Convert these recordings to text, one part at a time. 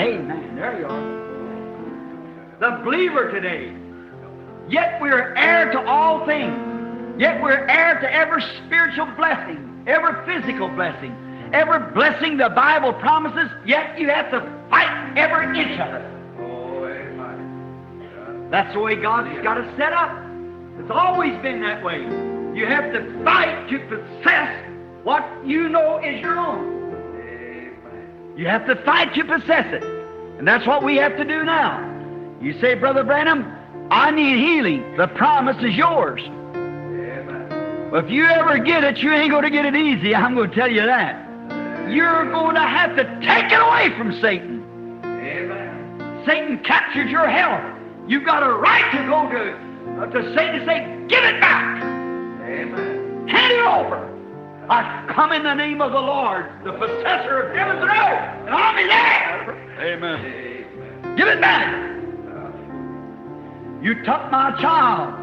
Amen. There you are. The believer today. Yet we're heir to all things. Yet we're heir to every spiritual blessing, every physical blessing, every blessing the Bible promises, yet you have to fight every inch of it. Oh, amen. That's the way God's got it set up. It's always been that way. You have to fight to possess what you know is your own. You have to fight to possess it. And that's what we have to do now. You say, Brother Branham, I need healing. The promise is yours. Well, if you ever get it, you ain't going to get it easy. I'm going to tell you that. You're going to have to take it away from Satan. Satan captured your health. You've got a right to go to Satan and say, give it back. Hand it over. I come in the name of the Lord, the possessor of heavens and earth, and I'll be there. Amen. Give it back. You took my child.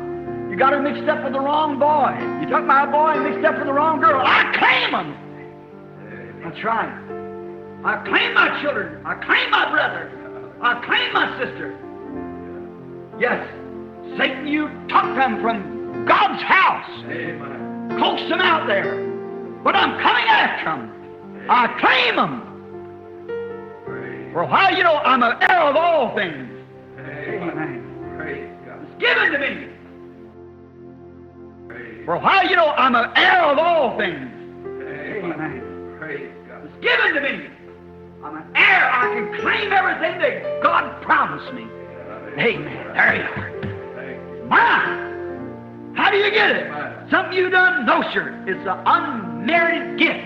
You got her mixed up with the wrong boy. You took my boy and mixed up with the wrong girl. I claim them. That's right. I claim my children. I claim my brother. I claim my sister. Yes, Satan, you took them from God's house. Coaxed them out there. But I'm coming after them. I claim them. For a while, you know, I'm an heir of all things. Amen. It's given to me. For a while, you know, I'm an heir of all things. Amen. It's given to me. I'm an heir. I can claim everything that God promised me. Amen. There you are. Mine. How do you get it? Something you done? No, sir. It's an unmerited gift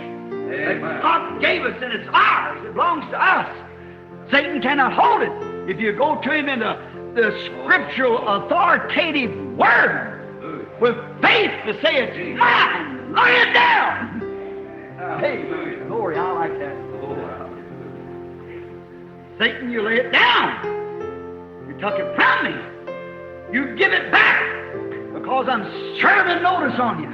that God gave us, and it's ours. It belongs to us. Satan cannot hold it. If you go to him in the scriptural authoritative word with faith to say it's mine, lay it down. Hey, glory, I like that. Satan, you lay it down. You took it from me. You give it back because I'm serving notice on you.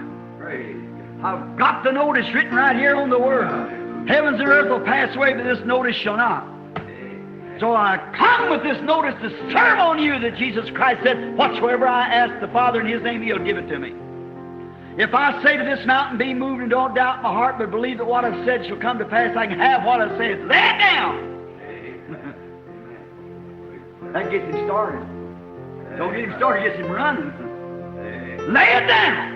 I've got the notice written right here on the word. Heavens and earth will pass away, but this notice shall not. So I come with this notice to serve on you that Jesus Christ said, whatsoever I ask the Father in His name, He'll give it to me. If I say to this mountain, be moved, and don't doubt in my heart, but believe that what I've said shall come to pass, I can have what I've said. Lay it down. That gets him started. Don't get him started, gets him running. Lay it down.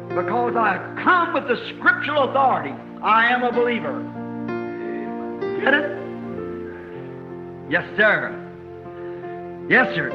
Because I come with the scriptural authority. I am a believer. Get it? Yes, sir. Yes, sir.